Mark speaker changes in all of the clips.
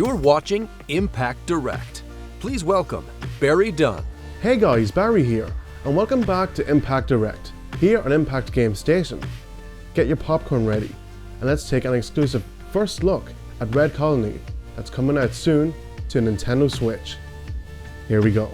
Speaker 1: You're watching Impact Direct. Please welcome Barry Dunn.
Speaker 2: Hey guys, Barry here, and welcome back to Impact Direct, here on Impact Game Station. Get your popcorn ready, and let's take an exclusive first look at Red Colony that's coming out soon to Nintendo Switch. Here we go.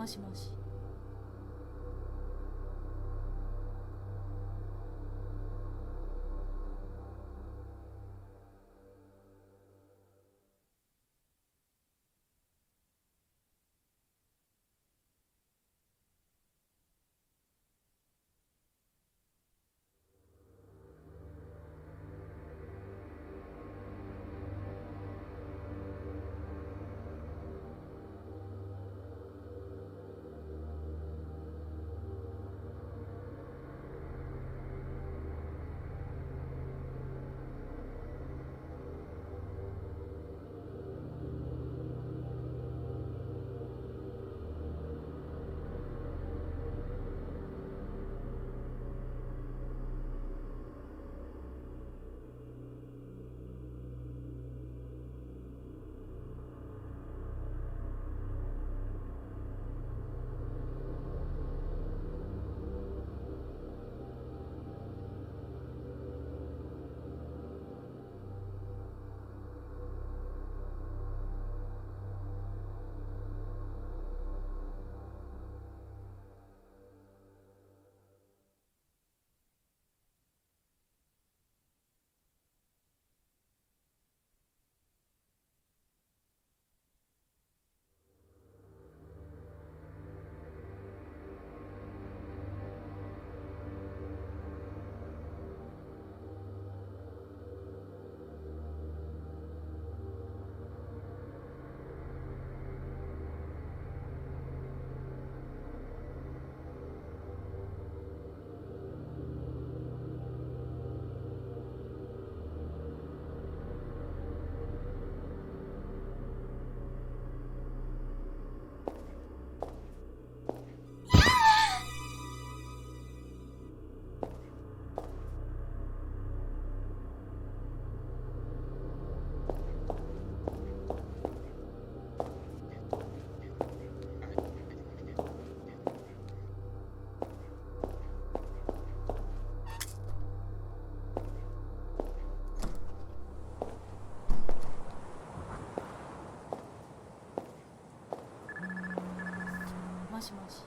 Speaker 3: もしもし。もしもし。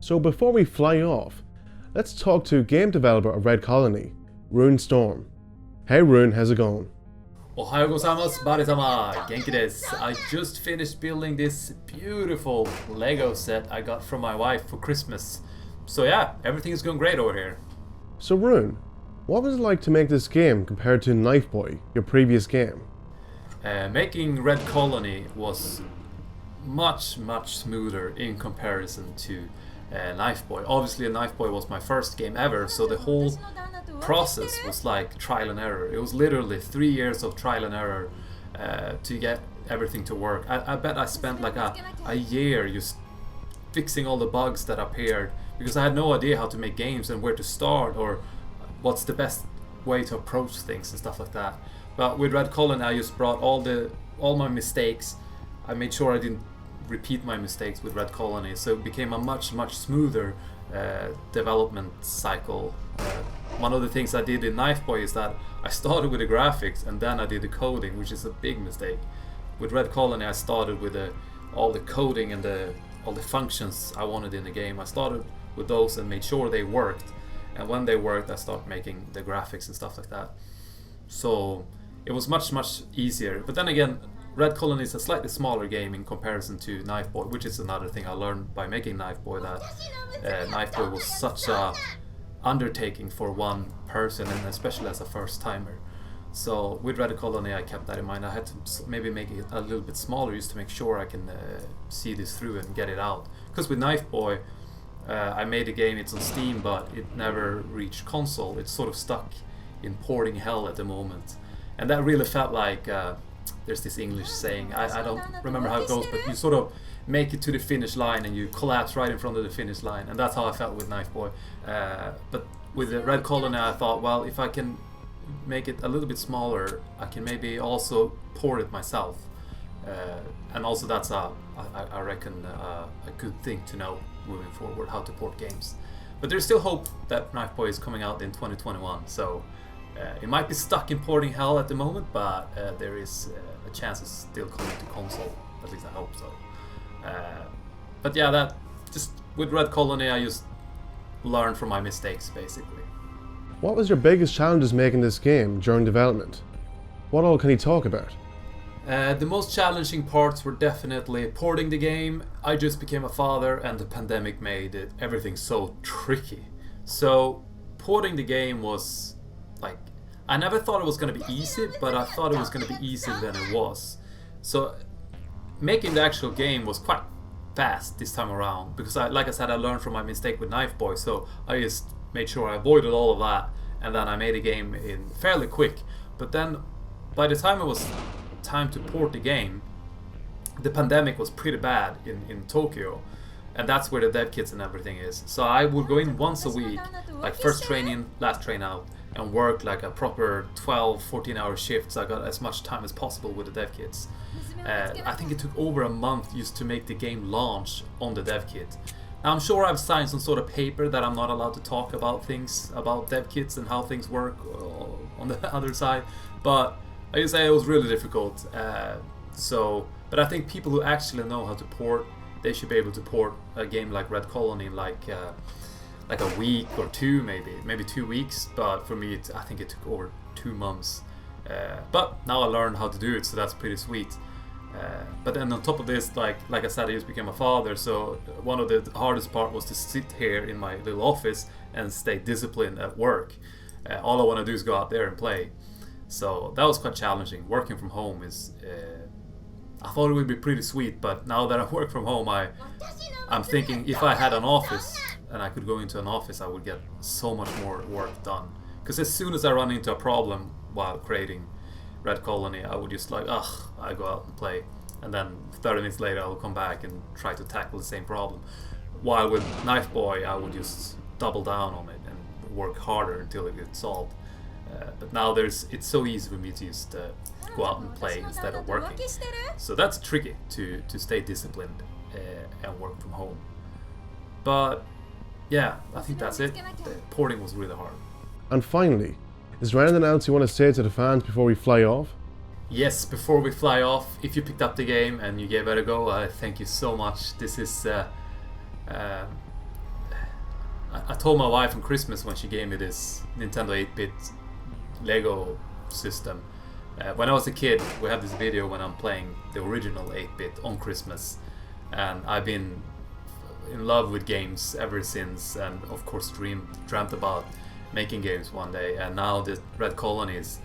Speaker 2: So before we fly off, let's talk to game developer of Red Colony, Rune Storm. Hey Rune, how's it going?
Speaker 4: Ohayou gozaimasu, barisama, genki desu. I just finished building this beautiful Lego set I got from my wife for Christmas. So yeah, everything is going great over here.
Speaker 2: So Rune, what was it like to make this game compared to Knife Boy, your previous game?
Speaker 4: Making Red Colony was much smoother in comparison to Knife Boy. Obviously Knife Boy was my first game ever, so the whole process was like trial and error. It was literally 3 years of trial and error to get everything to work. I bet I spent like a year just fixing all the bugs that appeared, because I had no idea how to make games and where to start or what's the best way to approach things and stuff like that. But with Red Colony I just brought all my mistakes. I made sure I didn't repeat my mistakes with Red Colony, so it became a much smoother development cycle. One of the things I did in Knife Boy is that I started with the graphics and then I did the coding, which is a big mistake. With Red Colony I started with all the coding and all the functions I wanted in the game. I started with those and made sure they worked, and when they worked I started making the graphics and stuff like that. So it was much easier. But then again, Red Colony is a slightly smaller game in comparison to Knife Boy, which is another thing I learned by making Knife Boy, that Knife Boy was such a undertaking for one person, and especially as a first timer. So with Red Colony I kept that in mind. I had to maybe make it a little bit smaller just to make sure I can see this through and get it out. Because with Knife Boy I made a game, it's on Steam, but it never reached console. It's sort of stuck in porting hell at the moment. And that really felt like, there's this English saying, I don't remember how it goes, but you sort of make it to the finish line and you collapse right in front of the finish line. And that's how I felt with Knife Boy. But with the Red Colony I thought, well, if I can make it a little bit smaller, I can maybe also port it myself. And also that's I reckon a good thing to know moving forward, how to port games. But there's still hope that Knife Boy is coming out in 2021, so it might be stuck in porting hell at the moment, but there is a chance it's still coming to console. At least I hope so. But yeah, that just with Red Colony I just learned from my mistakes basically.
Speaker 2: What was your biggest challenges making this game during development? What all can you talk about?
Speaker 4: The most challenging parts were definitely porting the game. I just became a father and the pandemic made everything so tricky. So porting the game was like, I never thought it was going to be easy, but I thought it was going to be easier than it was. So making the actual game was quite fast this time around, because like I said, I learned from my mistake with Knife Boy, so I just made sure I avoided all of that, and then I made a game in fairly quick. But then by the time it was time to port the game, the pandemic was pretty bad in Tokyo, and that's where the dev kits and everything is. So I would go in once a week, like first train in, last train out, and work like a proper 12-14 hour shift, so I got as much time as possible with the dev kits. I think it took over a month just to make the game launch on the dev kit. Now, I'm sure I've signed some sort of paper that I'm not allowed to talk about things about dev kits and how things work on the other side, but I just say it was really difficult. But I think people who actually know how to port, they should be able to port a game like Red Colony in like a week or two, maybe 2 weeks. But for me, I think it took over 2 months. But now I learned how to do it, so that's pretty sweet. But then on top of this, like I said, I just became a father, so one of the hardest part was to sit here in my little office and stay disciplined at work. All I want to do is go out there and play. So that was quite challenging. Working from home is, I thought it would be pretty sweet, but now that I work from home, I'm thinking if I had an office and I could go into an office, I would get so much more work done. Because as soon as I run into a problem while creating Red Colony, I would just I go out and play, and then 30 minutes later I will come back and try to tackle the same problem. While with Knife Boy, I would just double down on it and work harder until it gets solved. But now it's so easy for me to just go out and play instead of working. So that's tricky to stay disciplined and work from home. But yeah, I think that's it. The porting was really hard.
Speaker 2: And finally, is there anything else you want to say to the fans before we fly off?
Speaker 4: Yes, before we fly off, if you picked up the game and you gave it a go, thank you so much. This is I told my wife on Christmas when she gave me this Nintendo 8-bit Lego system. When I was a kid, we had this video when I'm playing the original 8-bit on Christmas, and I've been in love with games ever since, and of course dreamt about making games one day. And now the Red Colony is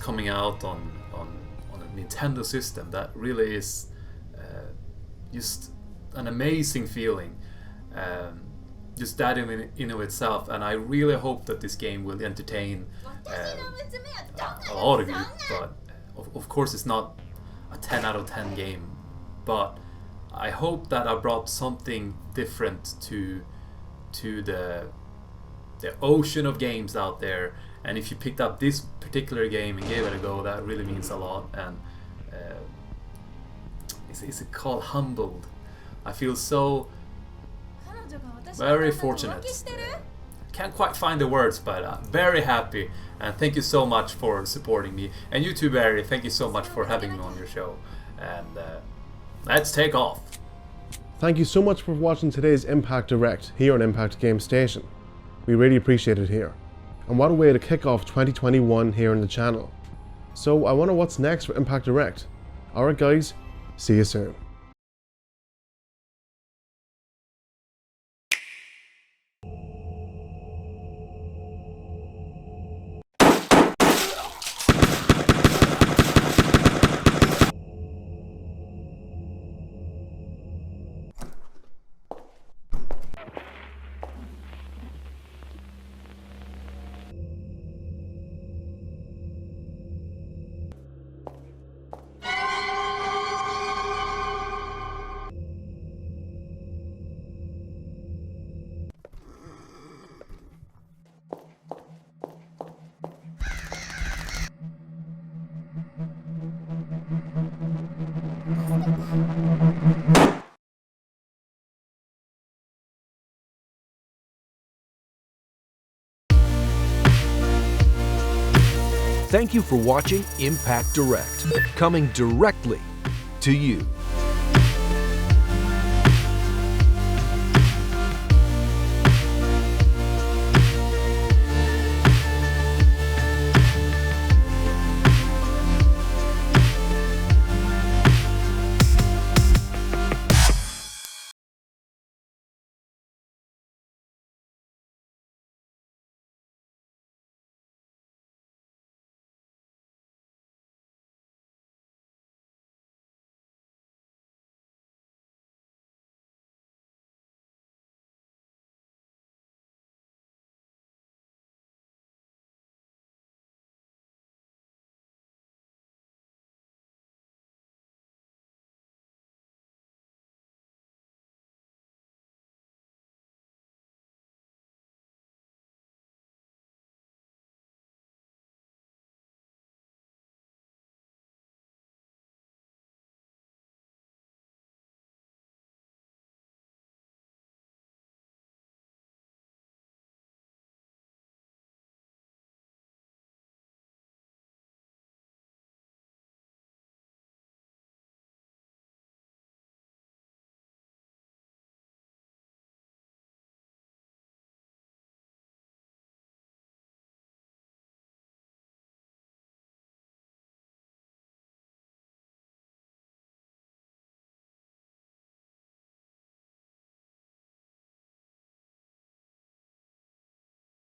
Speaker 4: coming out on a Nintendo system. That really is just an amazing feeling. Just that in of itself, and I really hope that this game will entertain a lot of you. But of course it's not a 10 out of 10 game, but I hope that I brought something different to the ocean of games out there. And if you picked up this particular game and gave it a go, that really means a lot. And it's called Humbled. I feel so very fortunate. Can't quite find the words, but very happy. And thank you so much for supporting me. And you too, Barry, thank you so much for having me on your show. And let's take off.
Speaker 2: Thank you so much for watching today's Impact Direct here on Impact Game Station. We really appreciate it here. And what a way to kick off 2021 here on the channel. So I wonder what's next for Impact Direct. Alright guys, see you soon.
Speaker 1: Thank you for watching Impact Direct, coming directly to you.